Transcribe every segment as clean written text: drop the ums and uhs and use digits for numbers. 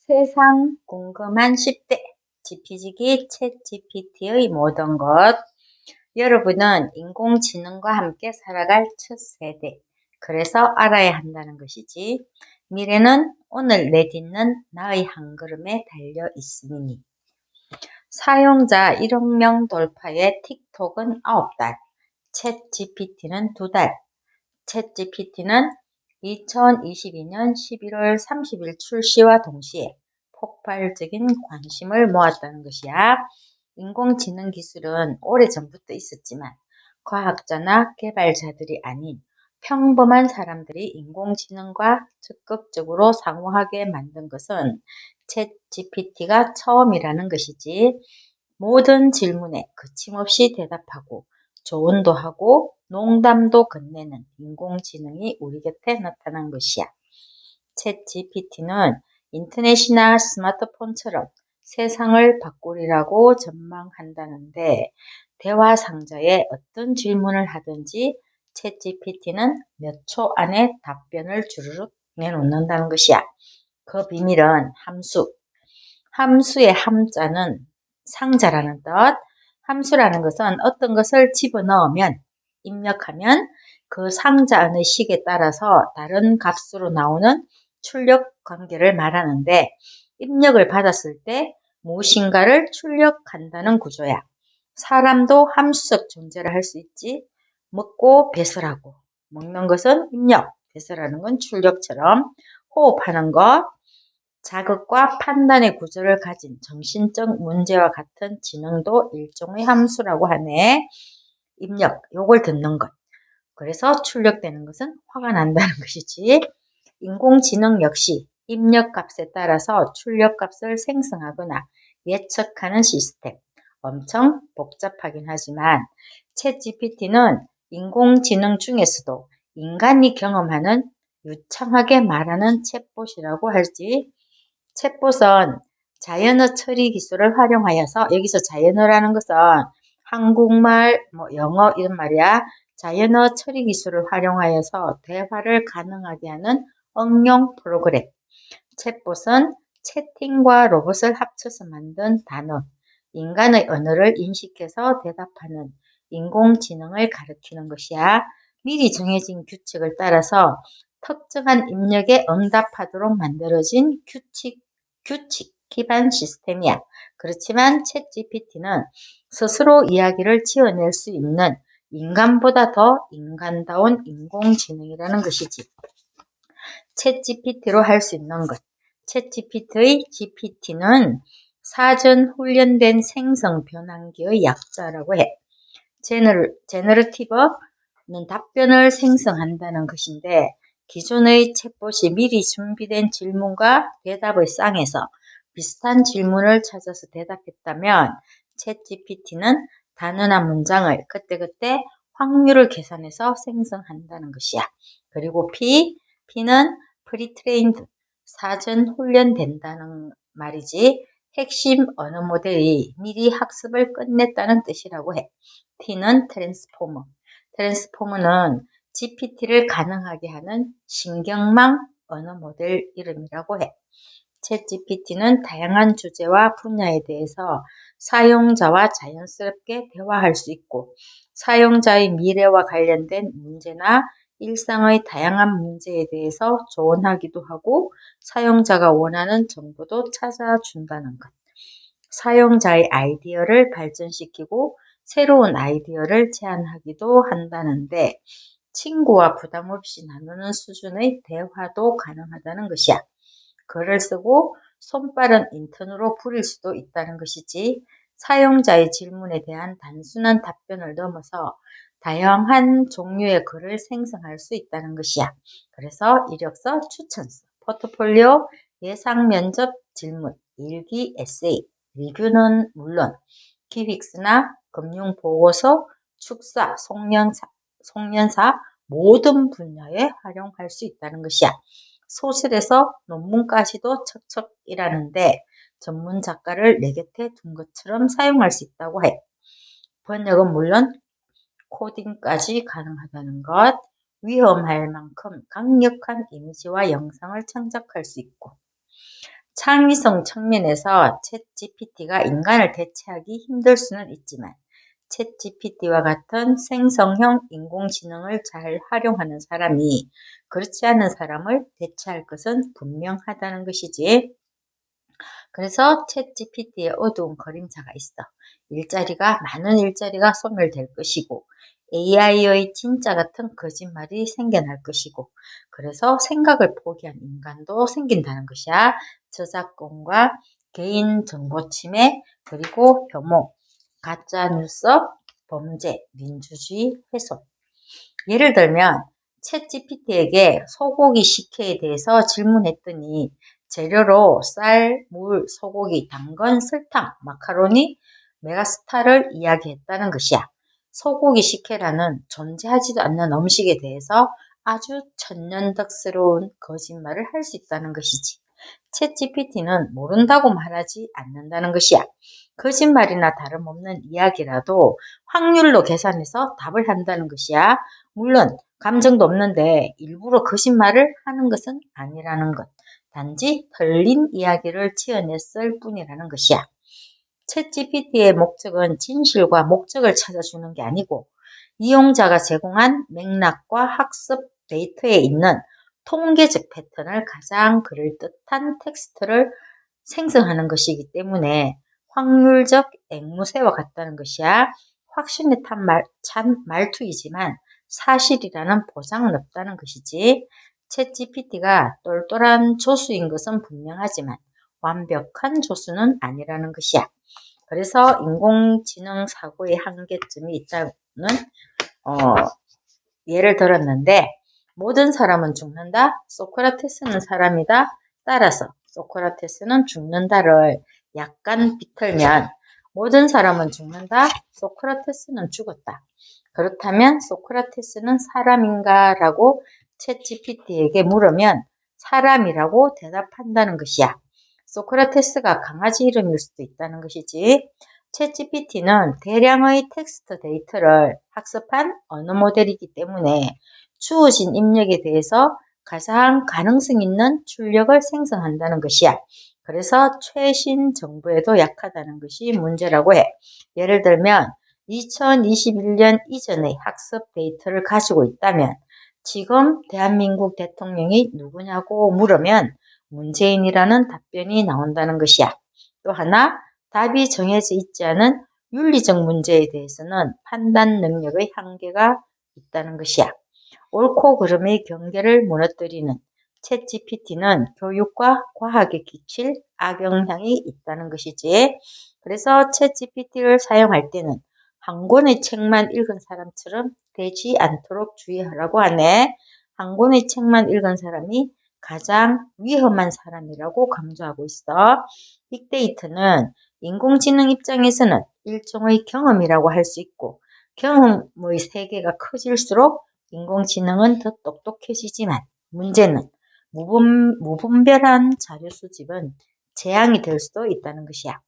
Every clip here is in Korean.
세상 궁금한 10대 지피지기 챗GPT의 모든 것. 여러분은 인공지능과 함께 살아갈 첫 세대. 그래서 알아야 한다는 것이지. 미래는 오늘 내딛는 나의 한 걸음에 달려 있으니. 사용자 1억 명 돌파의 틱톡은 9달, 챗GPT는 2달. 챗GPT는 2022년 11월 30일 출시와 동시에 폭발적인 관심을 모았다는 것이야. 인공지능 기술은 오래전부터 있었지만 과학자나 개발자들이 아닌 평범한 사람들이 인공지능과 적극적으로 상호하게 만든 것은 챗GPT가 처음이라는 것이지. 모든 질문에 거침없이 대답하고 조언도 하고 농담도 건네는 인공지능이 우리 곁에 나타난 것이야. 챗GPT는 인터넷이나 스마트폰처럼 세상을 바꾸리라고 전망한다는데, 대화 상자에 어떤 질문을 하든지 챗GPT는 몇 초 안에 답변을 주르륵 내놓는다는 것이야. 그 비밀은 함수. 함수의 함자는 상자라는 뜻. 함수라는 것은 어떤 것을 집어넣으면, 입력하면 그 상자 안의 식에 따라서 다른 값으로 나오는 출력 관계를 말하는데, 입력을 받았을 때 무엇인가를 출력한다는 구조야. 사람도 함수적 존재를 할 수 있지. 먹고 배설하고, 먹는 것은 입력, 배설하는 건 출력처럼, 호흡하는 것, 자극과 판단의 구조를 가진 정신적 문제와 같은 지능도 일종의 함수라고 하네. 입력, 요걸 듣는 것. 그래서 출력되는 것은 화가 난다는 것이지. 인공지능 역시 입력 값에 따라서 출력 값을 생성하거나 예측하는 시스템. 엄청 복잡하긴 하지만 챗GPT는 인공지능 중에서도 인간이 경험하는 유창하게 말하는 챗봇이라고 할지. 챗봇은 자연어 처리 기술을 활용하여서, 여기서 자연어라는 것은 한국말, 영어 이런 말이야. 자연어 처리 기술을 활용하여서 대화를 가능하게 하는 응용 프로그램. 챗봇은 채팅과 로봇을 합쳐서 만든 단어, 인간의 언어를 인식해서 대답하는 인공지능을 가리키는 것이야. 미리 정해진 규칙을 따라서 특정한 입력에 응답하도록 만들어진 규칙 기반 시스템이야. 그렇지만 챗GPT는 스스로 이야기를 지어낼 수 있는 인간보다 더 인간다운 인공지능이라는 것이지. 챗GPT로 할 수 있는 것. 챗GPT의 GPT는 사전 훈련된 생성 변환기의 약자라고 해. 제너러티브는 답변을 생성한다는 것인데, 기존의 챗봇이 미리 준비된 질문과 대답의 쌍에서 비슷한 질문을 찾아서 대답했다면, 챗GPT는 단어나 문장을 그때그때 확률을 계산해서 생성한다는 것이야. 그리고 P는 프리트레인드, 사전 훈련된다는 말이지. 핵심 언어 모델이 미리 학습을 끝냈다는 뜻이라고 해. T는 트랜스포머. 트랜스포머는 GPT를 가능하게 하는 신경망 언어 모델 이름이라고 해. 챗GPT는 다양한 주제와 분야에 대해서 사용자와 자연스럽게 대화할 수 있고, 사용자의 미래와 관련된 문제나 일상의 다양한 문제에 대해서 조언하기도 하고, 사용자가 원하는 정보도 찾아준다는 것. 사용자의 아이디어를 발전시키고 새로운 아이디어를 제안하기도 한다는데, 친구와 부담 없이 나누는 수준의 대화도 가능하다는 것이야. 글을 쓰고 손빠른 인턴으로 부릴 수도 있다는 것이지. 사용자의 질문에 대한 단순한 답변을 넘어서 다양한 종류의 글을 생성할 수 있다는 것이야. 그래서 이력서, 추천서, 포트폴리오, 예상 면접 질문, 일기, 에세이, 리뷰는 물론 기획서나 금융 보고서, 축사, 송년사 모든 분야에 활용할 수 있다는 것이야. 소설에서 논문까지도 척척이라는데, 전문 작가를 내 곁에 둔 것처럼 사용할 수 있다고 해. 번역은 물론 코딩까지 가능하다는 것. 위험할 만큼 강력한 이미지와 영상을 창작할 수 있고, 창의성 측면에서 챗GPT가 인간을 대체하기 힘들 수는 있지만 챗GPT와 같은 생성형 인공지능을 잘 활용하는 사람이 그렇지 않은 사람을 대체할 것은 분명하다는 것이지. 그래서 챗GPT의 어두운 그림자가 있어. 많은 일자리가 소멸될 것이고 AI의 진짜 같은 거짓말이 생겨날 것이고 그래서 생각을 포기한 인간도 생긴다는 것이야. 저작권과 개인정보 침해 그리고 혐오, 가짜뉴스, 범죄, 민주주의 훼손. 예를 들면 챗GPT에게 소고기 식혜에 대해서 질문했더니 재료로 쌀, 물, 소고기, 당근, 설탕, 마카로니, 메가스타를 이야기했다는 것이야. 소고기 식혜라는 존재하지도 않는 음식에 대해서 아주 천연덕스러운 거짓말을 할 수 있다는 것이지. 챗GPT는 모른다고 말하지 않는다는 것이야. 거짓말이나 다름없는 이야기라도 확률로 계산해서 답을 한다는 것이야. 물론 감정도 없는데 일부러 거짓말을 하는 것은 아니라는 것. 단지 틀린 이야기를 지어냈을 뿐이라는 것이야. 챗GPT의 목적은 진실과 목적을 찾아주는 게 아니고 이용자가 제공한 맥락과 학습 데이터에 있는 통계적 패턴을 가장 그럴듯한 텍스트를 생성하는 것이기 때문에 확률적 앵무새와 같다는 것이야. 확신에 찬 말투이지만 사실이라는 보장은 없다는 것이지. 챗GPT가 똘똘한 조수인 것은 분명하지만 완벽한 조수는 아니라는 것이야. 그래서 인공지능 사고의 한계점이 있다는 어, 예를 들었는데 모든 사람은 죽는다. 소크라테스는 사람이다. 따라서 소크라테스는 죽는다를 약간 비틀면 모든 사람은 죽는다. 소크라테스는 죽었다. 그렇다면 소크라테스는 사람인가? 라고 챗GPT에게 물으면 사람이라고 대답한다는 것이야. 소크라테스가 강아지 이름일 수도 있다는 것이지. 챗GPT는 대량의 텍스트 데이터를 학습한 언어 모델이기 때문에 주어진 입력에 대해서 가장 가능성 있는 출력을 생성한다는 것이야. 그래서 최신 정보에도 약하다는 것이 문제라고 해. 예를 들면 2021년 이전의 학습 데이터를 가지고 있다면 지금 대한민국 대통령이 누구냐고 물으면 문재인이라는 답변이 나온다는 것이야. 또 하나 답이 정해져 있지 않은 윤리적 문제에 대해서는 판단 능력의 한계가 있다는 것이야. 옳고 그름의 경계를 무너뜨리는 챗GPT는 교육과 과학에 끼칠 악영향이 있다는 것이지. 그래서 챗GPT를 사용할 때는 한 권의 책만 읽은 사람처럼 되지 않도록 주의하라고 하네. 한 권의 책만 읽은 사람이 가장 위험한 사람이라고 강조하고 있어. 빅데이터는 인공지능 입장에서는 일종의 경험이라고 할 수 있고 경험의 세계가 커질수록 인공지능은 더 똑똑해지지만 문제는 무분별한 자료 수집은 재앙이 될 수도 있다는 것이야.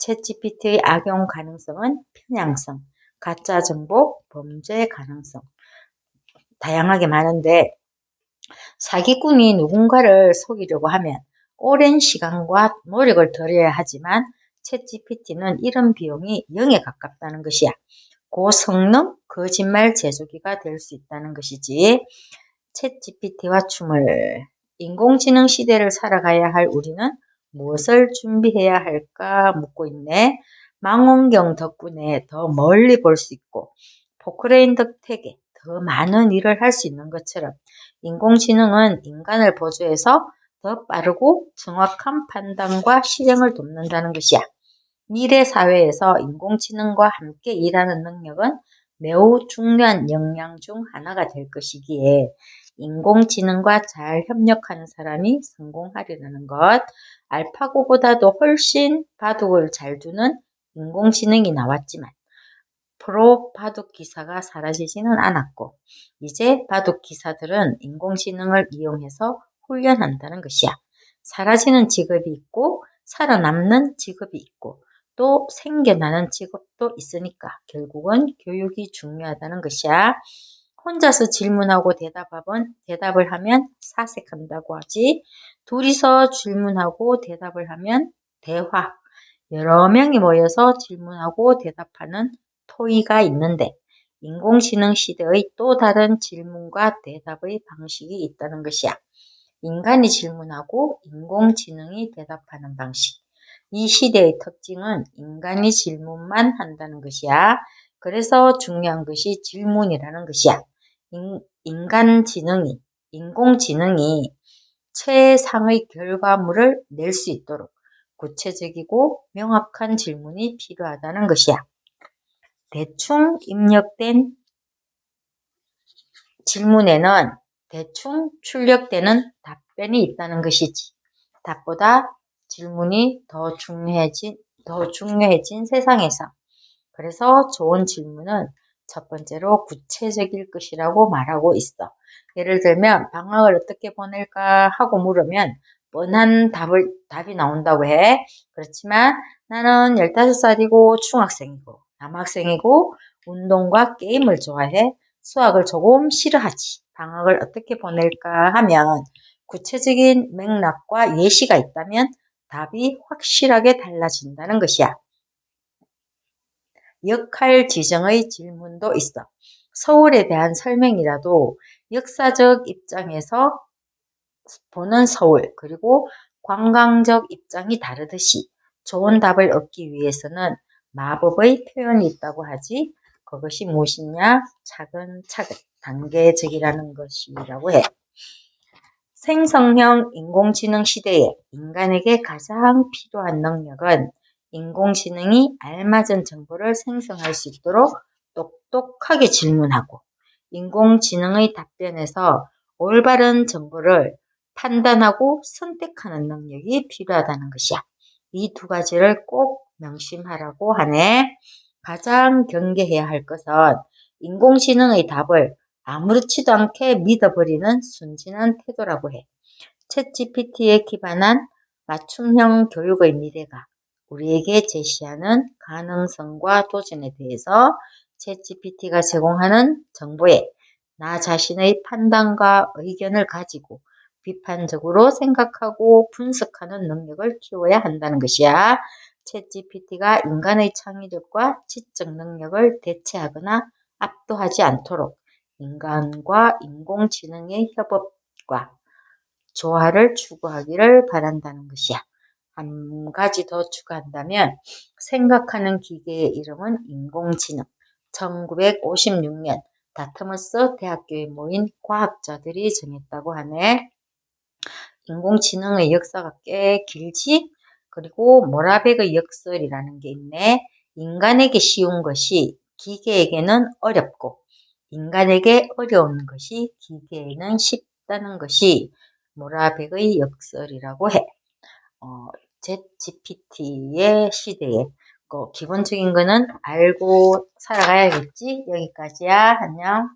챗GPT의 악용 가능성은 편향성, 가짜 정보, 범죄 가능성 다양하게 많은데 사기꾼이 누군가를 속이려고 하면 오랜 시간과 노력을 들여야 하지만 챗GPT는 이런 비용이 0에 가깝다는 것이야. 고성능 거짓말 제조기가 될 수 있다는 것이지. 챗GPT와 춤을 인공지능 시대를 살아가야 할 우리는 무엇을 준비해야 할까 묻고 있네. 망원경 덕분에 더 멀리 볼 수 있고 포크레인 덕택에 더 많은 일을 할 수 있는 것처럼 인공지능은 인간을 보조해서 더 빠르고 정확한 판단과 실행을 돕는다는 것이야. 미래 사회에서 인공지능과 함께 일하는 능력은 매우 중요한 역량 중 하나가 될 것이기에 인공지능과 잘 협력하는 사람이 성공하리라는 것. 알파고보다도 훨씬 바둑을 잘 두는 인공지능이 나왔지만 프로 바둑 기사가 사라지지는 않았고 이제 바둑 기사들은 인공지능을 이용해서 훈련한다는 것이야. 사라지는 직업이 있고 살아남는 직업이 있고 또 생겨나는 직업도 있으니까 결국은 교육이 중요하다는 것이야. 혼자서 질문하고 대답을 하면 사색한다고 하지. 둘이서 질문하고 대답을 하면 대화, 여러 명이 모여서 질문하고 대답하는 토의가 있는데 인공지능 시대의 또 다른 질문과 대답의 방식이 있다는 것이야. 인간이 질문하고 인공지능이 대답하는 방식. 이 시대의 특징은 인간이 질문만 한다는 것이야. 그래서 중요한 것이 질문이라는 것이야. 인공지능이 최상의 결과물을 낼 수 있도록 구체적이고 명확한 질문이 필요하다는 것이야. 대충 입력된 질문에는 대충 출력되는 답변이 있다는 것이지. 답보다 질문이 더 중요해진 세상에서. 그래서 좋은 질문은 첫 번째로 구체적일 것이라고 말하고 있어. 예를 들면 방학을 어떻게 보낼까 하고 물으면 뻔한 답이 나온다고 해. 그렇지만 나는 15살이고 중학생이고 남학생이고 운동과 게임을 좋아해. 수학을 조금 싫어하지. 방학을 어떻게 보낼까 하면 구체적인 맥락과 예시가 있다면 답이 확실하게 달라진다는 것이야. 역할 지정의 질문도 있어. 서울에 대한 설명이라도 역사적 입장에서 보는 서울, 그리고 관광적 입장이 다르듯이 좋은 답을 얻기 위해서는 마법의 표현이 있다고 하지. 그것이 무엇이냐? 차근차근 단계적이라는 것이라고 해. 생성형 인공지능 시대에 인간에게 가장 필요한 능력은 인공지능이 알맞은 정보를 생성할 수 있도록 똑똑하게 질문하고 인공지능의 답변에서 올바른 정보를 판단하고 선택하는 능력이 필요하다는 것이야. 이 두 가지를 꼭 명심하라고 하네. 가장 경계해야 할 것은 인공지능의 답을 아무렇지도 않게 믿어버리는 순진한 태도라고 해. 챗GPT에 기반한 맞춤형 교육의 미래가 우리에게 제시하는 가능성과 도전에 대해서 챗GPT가 제공하는 정보에 나 자신의 판단과 의견을 가지고 비판적으로 생각하고 분석하는 능력을 키워야 한다는 것이야. 챗GPT가 인간의 창의력과 지적 능력을 대체하거나 압도하지 않도록 인간과 인공지능의 협업과 조화를 추구하기를 바란다는 것이야. 한 가지 더 추가한다면 생각하는 기계의 이름은 인공지능. 1956년 다트머스 대학교에 모인 과학자들이 정했다고 하네. 인공지능의 역사가 꽤 길지? 그리고 모라백의 역설이라는 게 있네. 인간에게 쉬운 것이 기계에게는 어렵고 인간에게 어려운 것이 기계에는 쉽다는 것이 모라백의 역설이라고 해. 챗GPT의 시대에 기본적인 거는 알고 살아가야겠지? 여기까지야. 안녕.